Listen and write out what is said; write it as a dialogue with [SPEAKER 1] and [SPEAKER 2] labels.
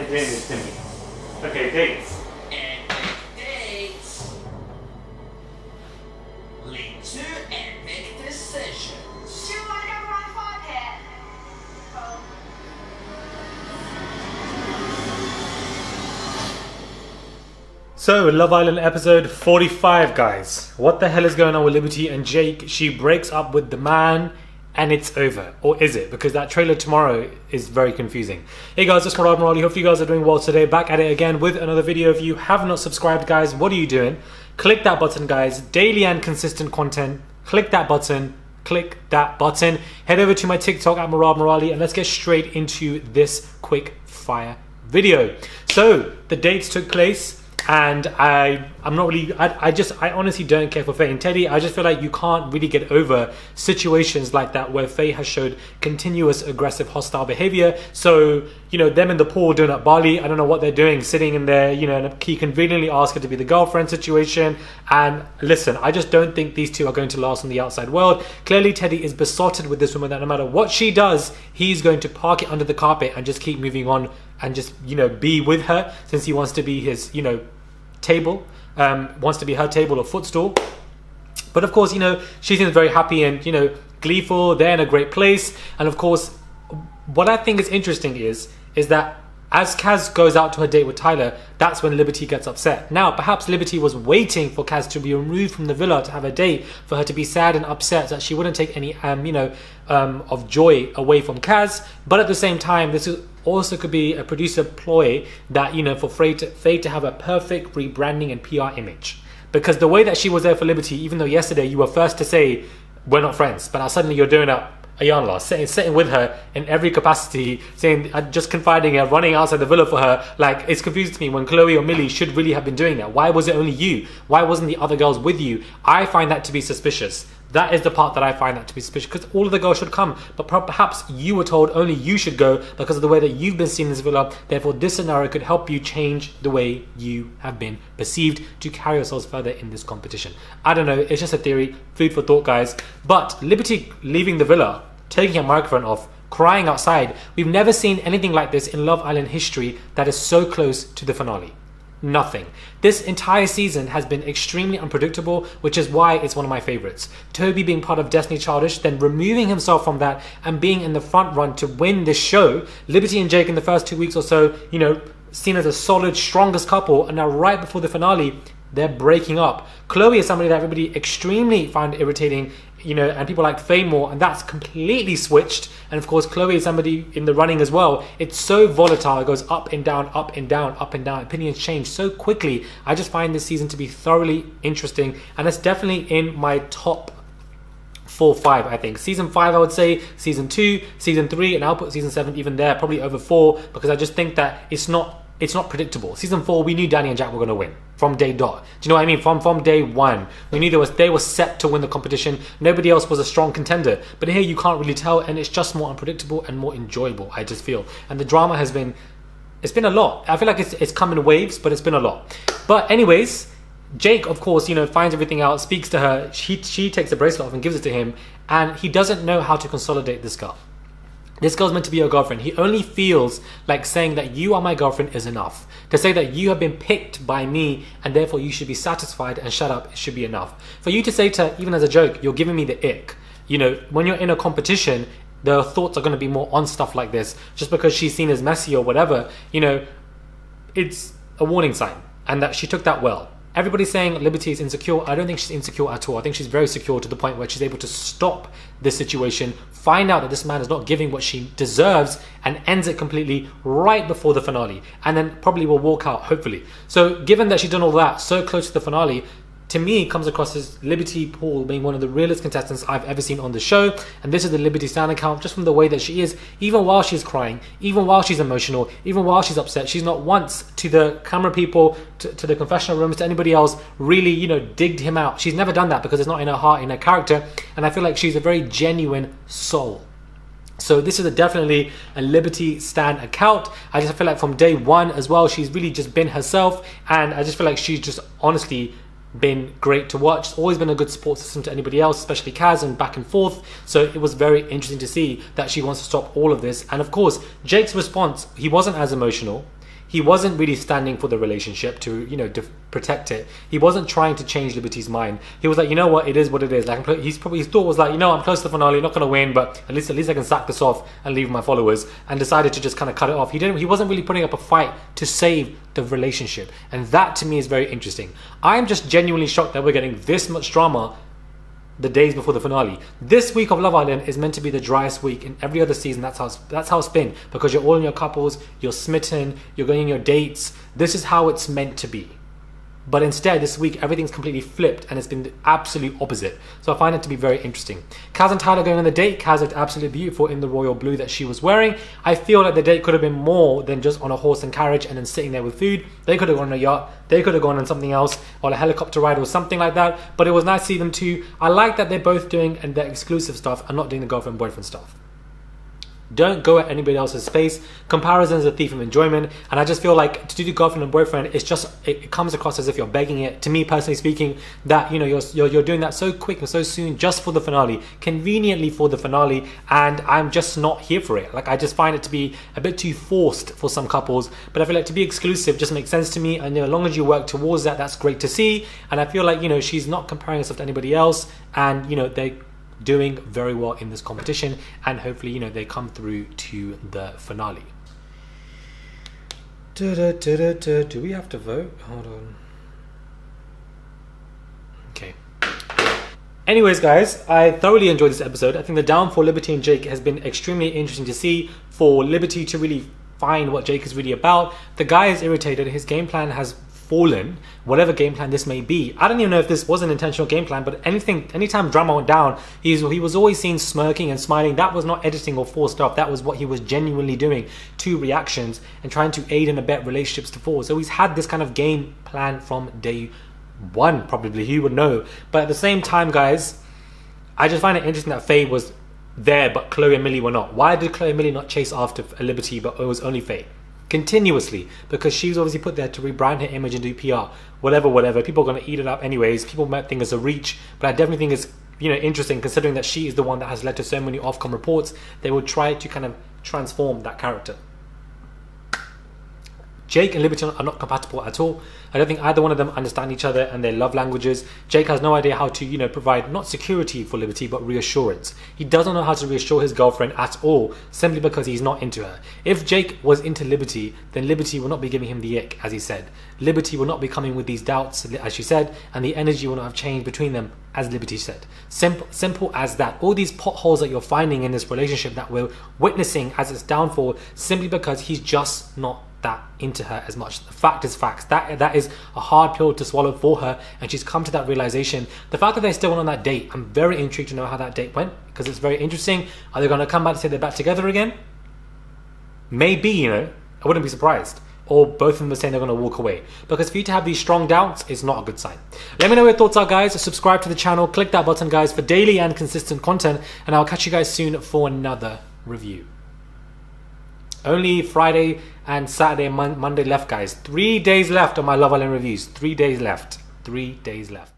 [SPEAKER 1] doing this to me. Okay, dates.
[SPEAKER 2] Epic dates lead to epic decisions.
[SPEAKER 3] Do you want to go around 5 here? Oh.
[SPEAKER 1] So, Love Island episode 45, guys. What the hell is going on with Liberty and Jake? She breaks up with the man and it's over. Or is it? Because that trailer tomorrow is very confusing. Hey guys, it's Murad Morali. Hope you guys are doing well today. Back at it again with another video. If you have not subscribed, guys, what are you doing? Click that button, guys. Daily and consistent content. Click that button. Click that button. Head over to my TikTok at Murad Morali and let's get straight into this quick fire video. So, the dates took place. And I'm not really, I honestly don't care for Faye and Teddy. I just feel like you can't really get over situations like that where Faye has showed continuous aggressive hostile behavior. So, you know, them in the pool doing at Bali, I don't know what they're doing, sitting in there, you know, and he conveniently asked her to be the girlfriend situation. And listen, I just don't think these two are going to last in the outside world. Clearly, Teddy is besotted with this woman that no matter what she does, he's going to park it under the carpet and just keep moving on and just, you know, be with her since he wants to be his, you know, table, wants to be her table or footstool. But of course, you know, she seems very happy and, you know, gleeful. They're in a great place. And of course, what I think is interesting is that as Kaz goes out to her date with Tyler, that's when Liberty gets upset. Now, perhaps Liberty was waiting for Kaz to be removed from the villa to have a date, for her to be sad and upset that she wouldn't take any, of joy away from Kaz. But at the same time, this is also could be a producer ploy that, you know, for Faye to have a perfect rebranding and PR image. Because the way that she was there for Liberty, even though yesterday you were first to say, we're not friends, but now suddenly you're doing a yarn loss, sitting with her in every capacity, saying, just confiding her, running outside the villa for her. Like, it's confusing to me when Chloe or Millie should really have been doing that. Why was it only you? Why wasn't the other girls with you? I find that to be suspicious. That is the part that I find that to be suspicious, because all of the girls should come, but perhaps you were told only you should go because of the way that you've been seen in this villa. Therefore, this scenario could help you change the way you have been perceived to carry yourselves further in this competition. I don't know, it's just a theory, food for thought, guys. But Liberty leaving the villa, taking her microphone off, crying outside, we've never seen anything like this in Love Island history that is so close to the finale. Nothing. This entire season has been extremely unpredictable, which is why it's one of my favorites. Toby being part of Destiny Childish, then removing himself from that and being in the front run to win this show. Liberty and Jake in the first 2 weeks or so, you know, seen as a solid, strongest couple, and now right before the finale, they're breaking up. Chloe is somebody that everybody extremely found irritating, you know, and people like Faye more, and that's completely switched. And of course, Chloe is somebody in the running as well. It's so volatile. It goes up and down, up and down, up and down. Opinions change so quickly. I just find this season to be thoroughly interesting, and it's definitely in my top 4, 5, I think. Season 5, I would say, season 2, season 3, and I'll put season 7 even there, probably over 4, because I just think that it's not predictable. Season 4, we knew Danny and Jack were going to win from day dot. Do you know what I mean? From day one, we knew they were set to win the competition. Nobody else was a strong contender. But here you can't really tell, and it's just more unpredictable and more enjoyable, I just feel. And the drama has been, it's been a lot. I feel like it's come in waves, but it's been a lot. But anyways, Jake, of course, you know, finds everything out, speaks to her. She takes the bracelet off and gives it to him, and he doesn't know how to consolidate this girl. This girl's meant to be your girlfriend. He only feels like saying that you are my girlfriend is enough. To say that you have been picked by me and therefore you should be satisfied and shut up, it should be enough. For you to say to her, even as a joke, you're giving me the ick. You know, when you're in a competition, the thoughts are going to be more on stuff like this. Just because she's seen as messy or whatever, you know, it's a warning sign. And that she took that well. Everybody's saying Liberty is insecure. I don't think she's insecure at all. I think she's very secure to the point where she's able to stop this situation, find out that this man is not giving what she deserves, and ends it completely right before the finale. And then probably will walk out, hopefully. So given that she's done all that so close to the finale, to me, comes across as Liberty Paul being one of the realest contestants I've ever seen on the show. And this is the Liberty Stan account, just from the way that she is, even while she's crying, even while she's emotional, even while she's upset. She's not once to the camera people, to the confessional rooms, to anybody else, really, you know, digged him out. She's never done that because it's not in her heart, in her character. And I feel like she's a very genuine soul. So this is definitely a Liberty Stan account. I just feel like from day one as well, she's really just been herself. And I just feel like she's just honestly been great to watch. It's always been a good support system to anybody else, especially Kaz, and back and forth. So it was very interesting to see that she wants to stop all of this. And of course, Jake's response, he wasn't as emotional. He wasn't really standing for the relationship to, you know, to protect it. He wasn't trying to change Liberty's mind. He was like, you know what, it is what it is. Like, his thought was like, you know, I'm close to the finale, not going to win, but at least I can sack this off and leave my followers, and decided to just kind of cut it off. He wasn't really putting up a fight to save the relationship. And that to me is very interesting. I'm just genuinely shocked that we're getting this much drama the days before the finale. This week of Love Island is meant to be the driest week. In every other season, that's how it's been, because you're all in your couples, you're smitten, you're going on your dates. This is how it's meant to be. But instead, this week, everything's completely flipped and it's been the absolute opposite. So I find it to be very interesting. Kaz and Tyler going on the date. Kaz looked absolutely beautiful in the royal blue that she was wearing. I feel like the date could have been more than just on a horse and carriage and then sitting there with food. They could have gone on a yacht. They could have gone on something else, or a helicopter ride or something like that. But it was nice to see them too. I like that they're both doing and their exclusive stuff and not doing the girlfriend-boyfriend stuff. Don't go at anybody else's space. Comparison is a thief of enjoyment, and I just feel like to do the girlfriend and boyfriend, it comes across as if you're begging it. To me personally speaking, that, you know, you're doing that so quick and so soon just for the finale, conveniently for the finale, and I'm just not here for it. Like, I just find it to be a bit too forced for some couples. But I feel like to be exclusive just makes sense to me, and, you know, as long as you work towards that, that's great to see. And I feel like, you know, she's not comparing herself to anybody else, and, you know, they doing very well in this competition, and hopefully, you know, they come through to the finale. Do we have to vote? Hold on. Okay. Anyways, guys, I thoroughly enjoyed this episode. I think the down for Liberty and Jake has been extremely interesting to see. For Liberty to really find what Jake is really about. The guy is irritated. His game plan has fallen, whatever game plan this may be. I don't even know if this was an intentional game plan, but anytime drama went down, he was always seen smirking and smiling. That was not editing or forced stuff. That was what he was genuinely doing to reactions and trying to aid and abet relationships to fall. So he's had this kind of game plan from day one, probably. He would know. But at the same time, guys, I just find it interesting that Faye was there, but Chloe and Millie were not. Why did Chloe and Millie not chase after Liberty, but it was only Faye? Continuously, because she was obviously put there to rebrand her image and do PR, whatever. People are going to eat it up anyways. People might think it's a reach, but I definitely think it's, you know, interesting, considering that she is the one that has led to so many Ofcom reports. They will try to kind of transform that character. Jake and Liberty are not compatible at all. I don't think either one of them understand each other and their love languages. Jake has no idea how to, you know, provide not security for Liberty, but reassurance. He doesn't know how to reassure his girlfriend at all, simply because he's not into her. If Jake was into Liberty, then Liberty will not be giving him the ick, as he said. Liberty will not be coming with these doubts, as she said, and the energy will not have changed between them, as Liberty said. Simple as that. All these potholes that you're finding in this relationship that we're witnessing as its downfall, simply because he's just not that into her as much. The fact is facts. That is a hard pill to swallow for her, and she's come to that realization. The fact that they still went on that date, I'm very intrigued to know how that date went, because it's very interesting. Are they going to come back and say they're back together again? Maybe, you know, I wouldn't be surprised. Or both of them are saying they're going to walk away. Because for you to have these strong doubts is not a good sign. Let me know what your thoughts are, guys. Subscribe to the channel, click that button, guys, for daily and consistent content, and I'll catch you guys soon for another review. Only Friday and Saturday and Monday left, guys. 3 days left on my Love Island reviews. 3 days left. 3 days left.